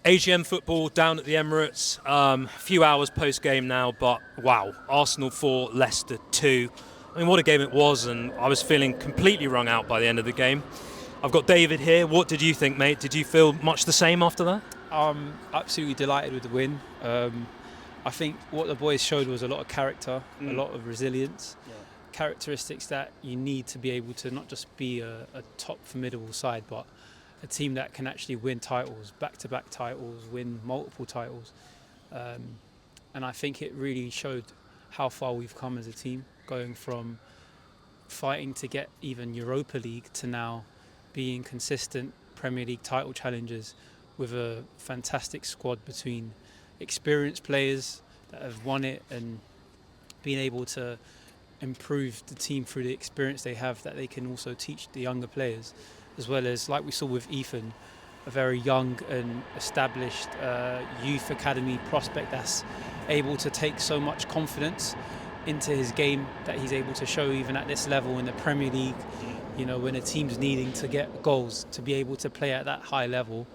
AGM football down at the Emirates. A few hours post-game now, but wow, Arsenal 4, Leicester 2. I mean, what a game it was, and I was feeling completely wrung out by the end of the game. I've got David here. What did you think, mate? Did you feel much the same after that? Absolutely delighted with the win. I think what the boys showed was a lot of character, a lot of resilience, characteristics that you need to be able to not just be a top formidable side, but a team that can actually win titles, back-to-back titles, win multiple titles. And I think it really showed how far we've come as a team, going from fighting to get even Europa League to now being consistent Premier League title challengers with a fantastic squad between experienced players that have won it and being able to improve the team through the experience they have, that they can also teach the younger players, as well as, like we saw with Ethan, a very young and established youth academy prospect that's able to take so much confidence into his game that he's able to show even at this level in the Premier League. You know, when a team's needing to get goals, to be able to play at that high level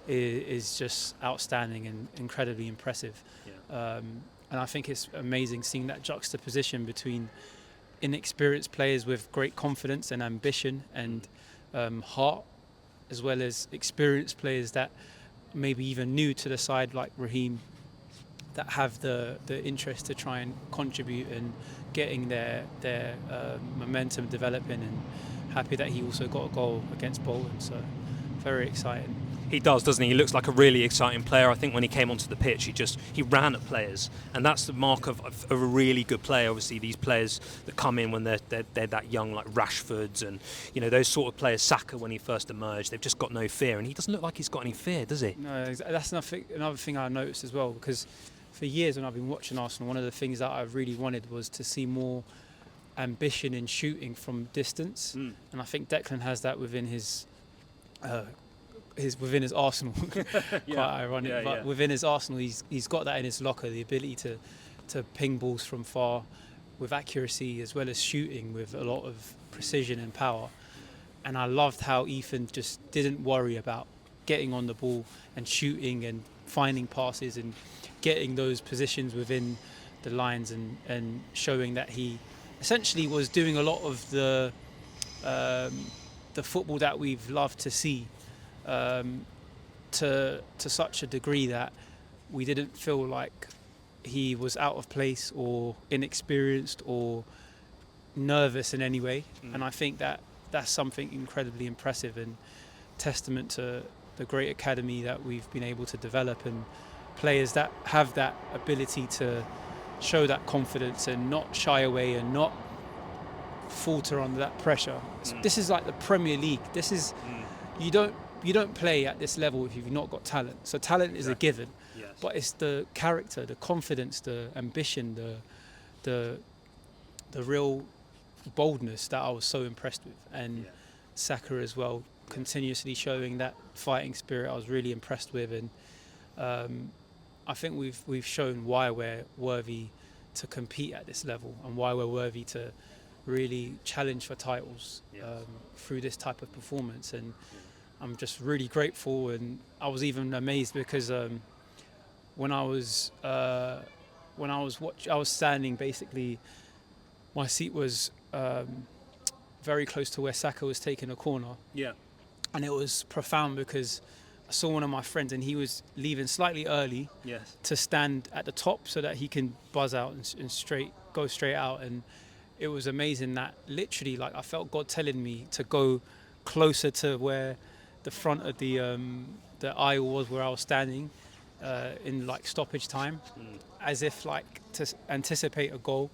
is just outstanding and incredibly impressive. And I think it's amazing seeing that juxtaposition between inexperienced players with great confidence and ambition and heart, as well as experienced players that maybe even new to the side like Raheem, that have the interest to try and contribute and getting their momentum developing, and happy that he also got a goal against Bolton, so very exciting. He does, doesn't he? He looks like a really exciting player. I think when he came onto the pitch, he ran at players, and that's the mark of a really good player. Obviously, these players that come in when they're that young, like Rashfords and those sort of players. Saka, when he first emerged, they've just got no fear, and he doesn't look like he's got any fear, does he? No, that's another thing I noticed as well, because for years when I've been watching Arsenal, one of the things that I really wanted was to see more ambition in shooting from distance, and I think Declan has that within his arsenal. Quite ironic, but within his arsenal, he's got that in his locker, the ability to ping balls from far with accuracy, as well as shooting with a lot of precision and power. And I loved how Ethan just didn't worry about getting on the ball and shooting and finding passes and getting those positions within the lines, and showing that he essentially was doing a lot of the football that we've loved to see, to such a degree that we didn't feel like he was out of place or inexperienced or nervous in any way. And I think that that's something incredibly impressive and testament to the great academy that we've been able to develop, and players that have that ability to show that confidence and not shy away and not falter under that pressure. This is like the Premier League. This is you don't play at this level if you've not got talent. So talent is a given, but it's the character, the confidence, the ambition, the real boldness that I was so impressed with. And Saka as well, continuously showing that fighting spirit, I was really impressed with. And I think we've shown why we're worthy to compete at this level, and why we're worthy to really challenge for titles through this type of performance. And I'm just really grateful, and I was even amazed because when I was standing, basically my seat was very close to where Saka was taking a corner. And it was profound because I saw one of my friends, and he was leaving slightly early to stand at the top so that he can buzz out and go straight out. And it was amazing that literally, like, I felt God telling me to go closer to where the front of the aisle was, where I was standing in like stoppage time, as if like to anticipate a goal.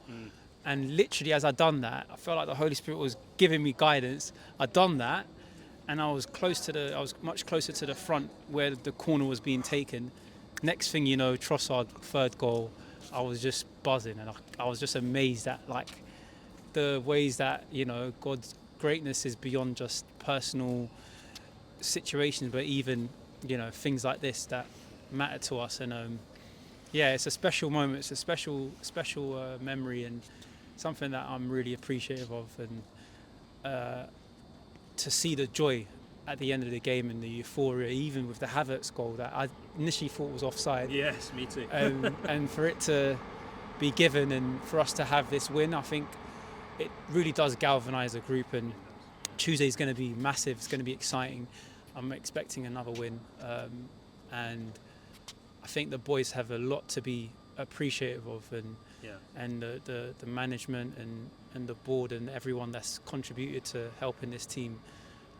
And literally, as I done that, I felt like the Holy Spirit was giving me guidance. I'd done that, and I was much closer to the front where the corner was being taken. Next thing you know, Trossard, third goal. I was just buzzing, and I was just amazed at like the ways that God's greatness is beyond just personal situations, but even things like this that matter to us. And it's a special moment. It's a special memory, and something that I'm really appreciative of. And to see the joy at the end of the game and the euphoria, even with the Havertz goal that I initially thought was offside. Yes, me too. And for it to be given and for us to have this win, I think it really does galvanise the group. And Tuesday's going to be massive. It's going to be exciting. I'm expecting another win, and I think the boys have a lot to be appreciative of, and the management and the board and everyone that's contributed to helping this team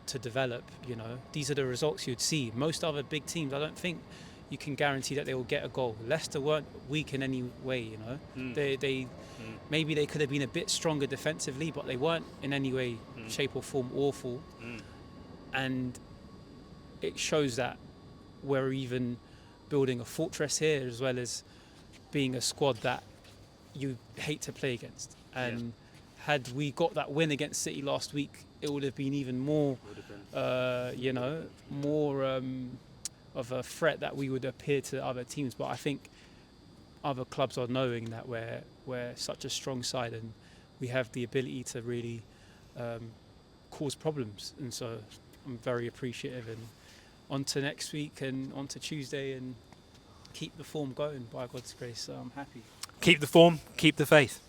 to develop. You know, these are the results you'd see. Most other big teams, I don't think you can guarantee that they will get a goal. Leicester weren't weak in any way, you know. They maybe they could have been a bit stronger defensively, but they weren't in any way, shape or form awful. And it shows that we're even building a fortress here, as well as being a squad that you hate to play against. And had we got that win against City last week, it would have been even more, more of a threat that we would appear to other teams. But I think other clubs are knowing that we're such a strong side and we have the ability to really cause problems. And so I'm very appreciative, and on to next week and on to Tuesday, and keep the form going by God's grace. So I'm happy. Keep the form, keep the faith.